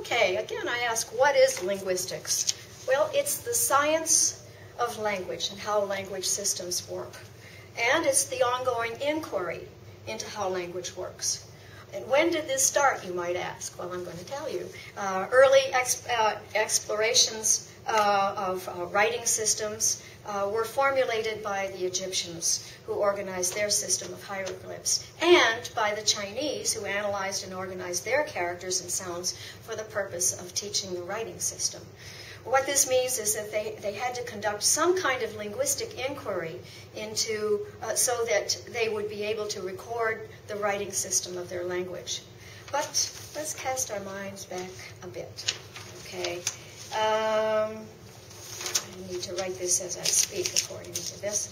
Okay, again I ask, what is linguistics? Well, it's the science of language and how language systems work. And it's the ongoing inquiry into how language works. And when did this start, you might ask? Well, I'm going to tell you. Early explorations of writing systems were formulated by the Egyptians, who organized their system of hieroglyphs, and by the Chinese, who analyzed and organized their characters and sounds for the purpose of teaching the writing system. What this means is that they had to conduct some kind of linguistic inquiry into, so that they would be able to record the writing system of their language. But let's cast our minds back a bit. Okay. I need to write this as I speak according to this.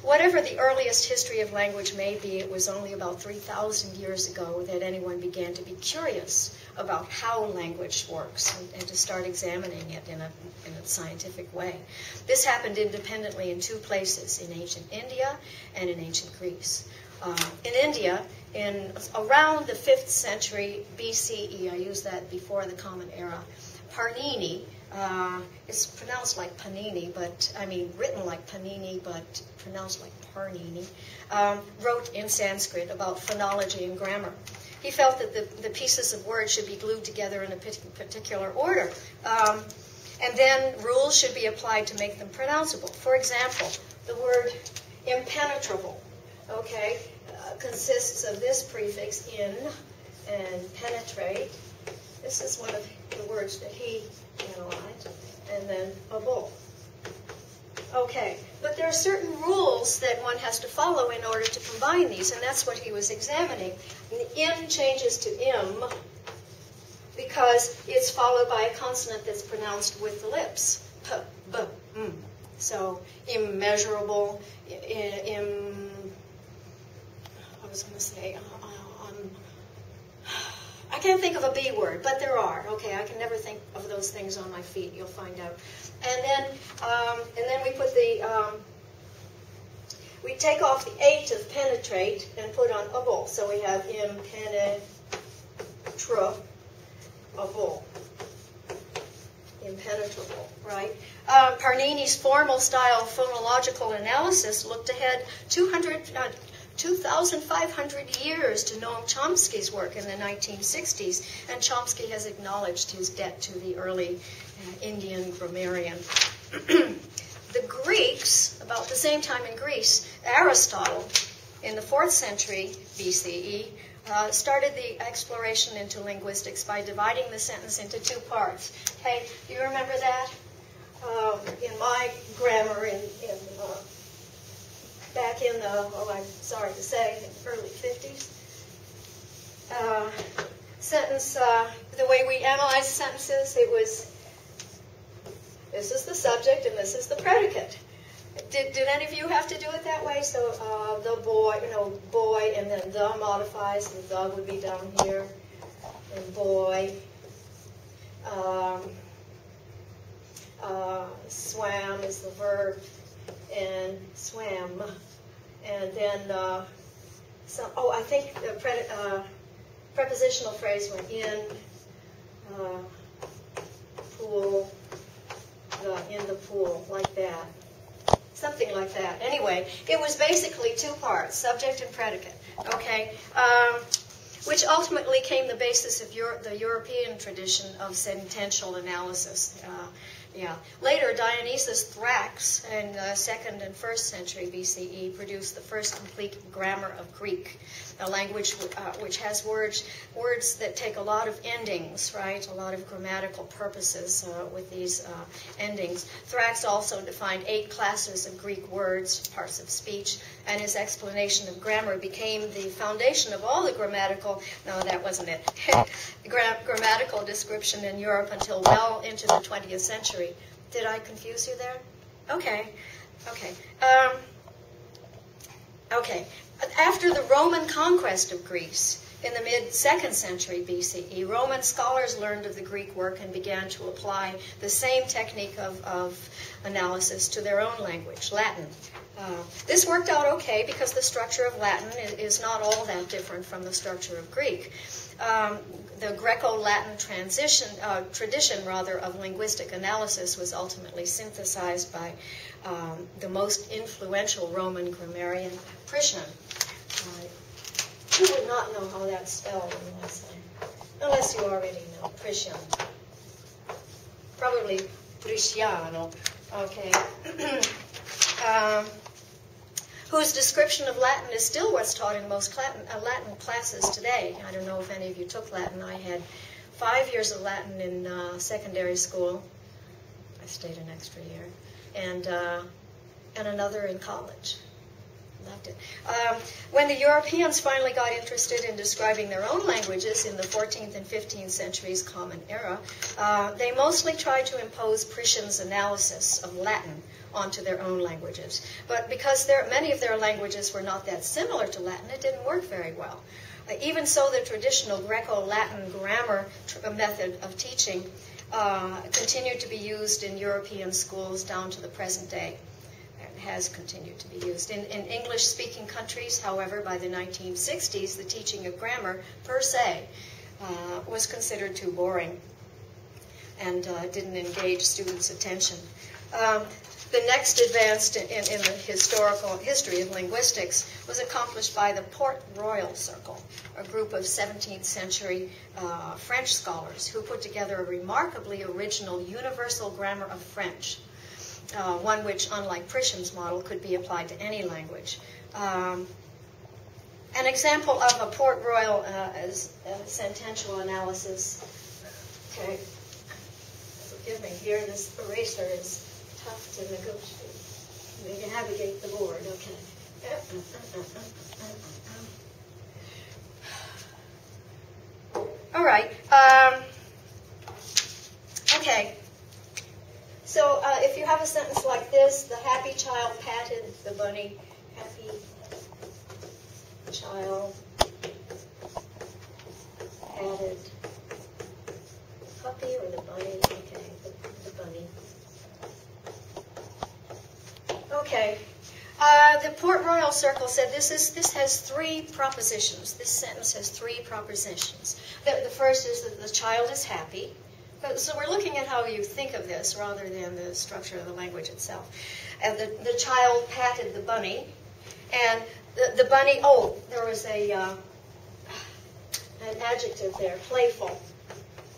Whatever the earliest history of language may be, it was only about 3,000 years ago that anyone began to be curious about how language works and to start examining it in a scientific way. This happened independently in two places, in ancient India and in ancient Greece. In India, in around the 5th century BCE, I use that before the Common Era, Parnini, it's pronounced like panini, but I mean written like panini, but pronounced like Parnini, wrote in Sanskrit about phonology and grammar. He felt that the pieces of words should be glued together in a particular order, and then rules should be applied to make them pronounceable. For example, the word impenetrable, okay, consists of this prefix in and penetrate. This is one of the words that he analyzed, and then able. Okay, but there are certain rules that one has to follow in order to combine these, and that's what he was examining. The in changes to im because it's followed by a consonant that's pronounced with the lips. P, b, m. So immeasurable, I was going to say, I can't think of a B word, but there are. Okay, I can never think of those things on my feet. You'll find out. And then we put the we take off the H of penetrate and put on able. So we have impenetrable, impenetrable, right? Parnini's formal style phonological analysis looked ahead 2,500 years to Noam Chomsky's work in the 1960s, and Chomsky has acknowledged his debt to the early Indian grammarian. The Greeks, about the same time in Greece, Aristotle, in the 4th century BCE, started the exploration into linguistics by dividing the sentence into two parts. Okay, do you remember that? In my grammar, back in the, oh, I'm sorry to say, in the early 50s. Sentence, the way we analyze sentences, it was, this is the subject and this is the predicate. Did any of you have to do it that way? So the boy, boy, and then the modifies, and the would be down here, and boy. Swam is the verb, and swam. And then, I think the prepositional phrase went in, pool, in the pool, like that. Something like that. Anyway, it was basically two parts, subject and predicate, okay? Which ultimately became the basis of the European tradition of sentential analysis. Later, Dionysius Thrax in the 2nd and 1st century BCE produced the first complete grammar of Greek, a language which has words that take a lot of endings, right? A lot of grammatical purposes with these endings. Thrax also defined 8 classes of Greek words, parts of speech, and his explanation of grammar became the foundation of all the grammatical, no, that wasn't it, grammatical description in Europe until well into the 20th century. Did I confuse you there? Okay. After the Roman conquest of Greece in the mid-2nd century BCE, Roman scholars learned of the Greek work and began to apply the same technique of analysis to their own language, Latin. This worked out okay because the structure of Latin is not all that different from the structure of Greek. The Greco-Latin tradition of linguistic analysis was ultimately synthesized by the most influential Roman grammarian, Priscian. You would not know how that's spelled unless you already know Priscian. Probably Prisciano. Okay. Whose description of Latin is still what's taught in most Latin classes today. I don't know if any of you took Latin. I had 5 years of Latin in secondary school. I stayed an extra year. And another in college. Loved it. When the Europeans finally got interested in describing their own languages in the 14th and 15th centuries Common Era, they mostly tried to impose Priscian's analysis of Latin onto their own languages. But because many of their languages were not that similar to Latin, it didn't work very well. Even so, the traditional Greco-Latin grammar method of teaching continued to be used in European schools down to the present day. Has continued to be used. In English-speaking countries, however, by the 1960s, the teaching of grammar, per se, was considered too boring and didn't engage students' attention. The next advance in the history of linguistics was accomplished by the Port Royal Circle, a group of 17th century French scholars who put together a remarkably original universal grammar of French. One which, unlike Priscian's model, could be applied to any language. An example of a Port Royal sentential analysis. Okay, forgive me here, this eraser is tough to negotiate. You navigate the board, okay. All right. Okay. So if you have a sentence like this, the happy child patted the bunny. Happy child patted the puppy or the bunny? Okay, the bunny. Okay. The Port Royal Circle said this has 3 propositions. This sentence has 3 propositions. The first is that the child is happy. So we're looking at how you think of this rather than the structure of the language itself. And the child patted the bunny, and the bunny, there was an adjective there, playful.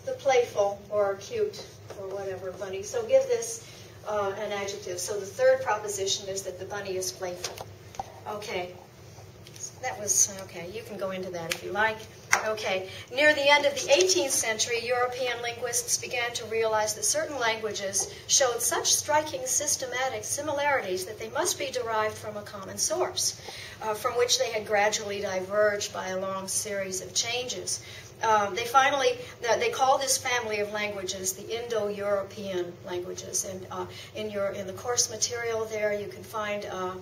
The playful or cute or whatever bunny. So give this an adjective. So the third proposition is that the bunny is playful. Okay. That was, okay, you can go into that if you like. Okay, near the end of the 18th century, European linguists began to realize that certain languages showed such striking systematic similarities that they must be derived from a common source, from which they had gradually diverged by a long series of changes. They call this family of languages the Indo-European languages, and in the course material there you can find a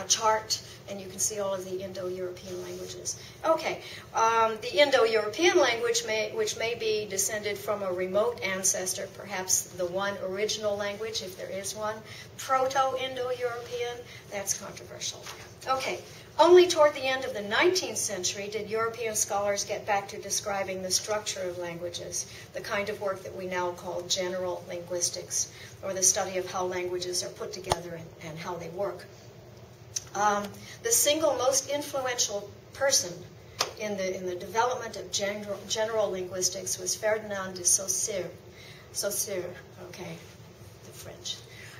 chart, and you can see all of the Indo-European languages. Okay, the Indo-European language, which may be descended from a remote ancestor, perhaps the one original language, if there is one, Proto-Indo-European, that's controversial. Okay. Only toward the end of the 19th century did European scholars get back to describing the structure of languages, the kind of work that we now call general linguistics, or the study of how languages are put together and how they work. The single most influential person in the development of general linguistics was Ferdinand de Saussure. Saussure, okay, the French.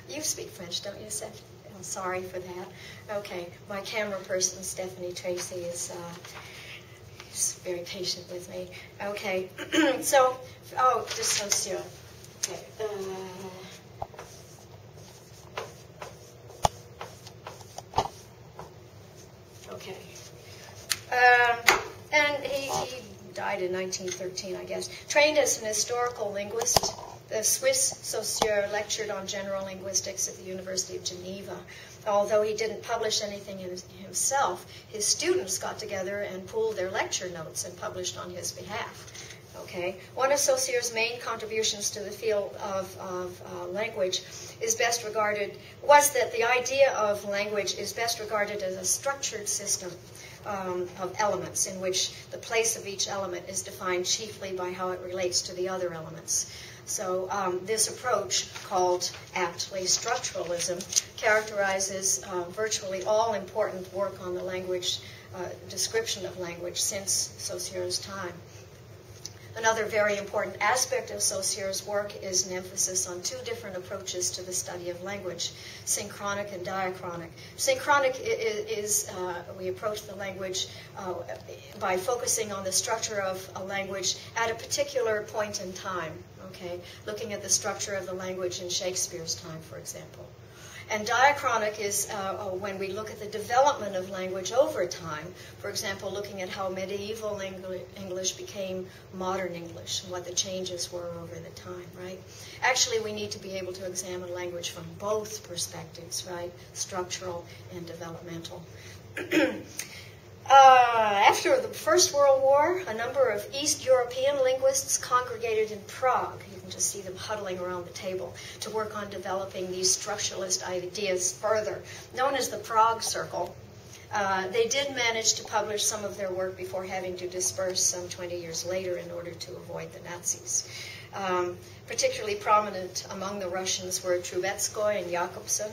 You speak French, don't you, Seth? I'm sorry for that. Okay, my camera person, Stephanie Tracy, is very patient with me. Okay, so, de Saussure. Okay. Okay. And he died in 1913, I guess. Trained as an historical linguist, the Swiss Saussure lectured on general linguistics at the University of Geneva. Although he didn't publish anything himself, his students got together and pooled their lecture notes and published on his behalf. Okay? One of Saussure's main contributions to the field of language was that the idea of language is best regarded as a structured system of elements in which the place of each element is defined chiefly by how it relates to the other elements. So this approach, called aptly structuralism, characterizes virtually all important work on the language, description of language since Saussure's time. Another very important aspect of Saussure's work is an emphasis on two different approaches to the study of language, synchronic and diachronic. Synchronic is we approach the language by focusing on the structure of a language at a particular point in time, okay? Looking at the structure of the language in Shakespeare's time, for example. And diachronic is when we look at the development of language over time, for example, looking at how medieval English became modern English, and what the changes were over the time, right? Actually, we need to be able to examine language from both perspectives, right? Structural and developmental. After the First World War, a number of East European linguists congregated in Prague. You can just see them huddling around the table to work on developing these structuralist ideas further, known as the Prague Circle. They did manage to publish some of their work before having to disperse some 20 years later in order to avoid the Nazis. Particularly prominent among the Russians were Trubetskoy and Jakobson.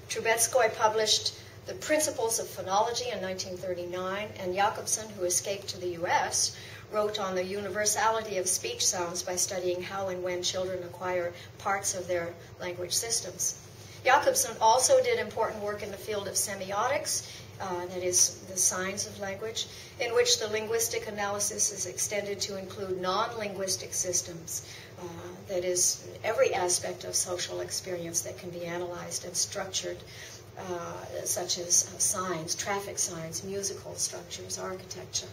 Trubetskoy published The Principles of Phonology in 1939, and Jakobson, who escaped to the U.S., wrote on the universality of speech sounds by studying how and when children acquire parts of their language systems. Jakobson also did important work in the field of semiotics, that is, the signs of language, in which the linguistic analysis is extended to include non-linguistic systems, that is, every aspect of social experience that can be analyzed and structured, such as signs, traffic signs, musical structures, architecture.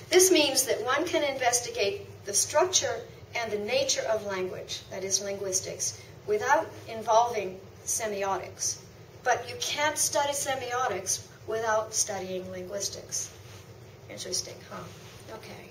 This means that one can investigate the structure and the nature of language, that is linguistics, without involving semiotics. But you can't study semiotics without studying linguistics. Interesting, huh? Okay.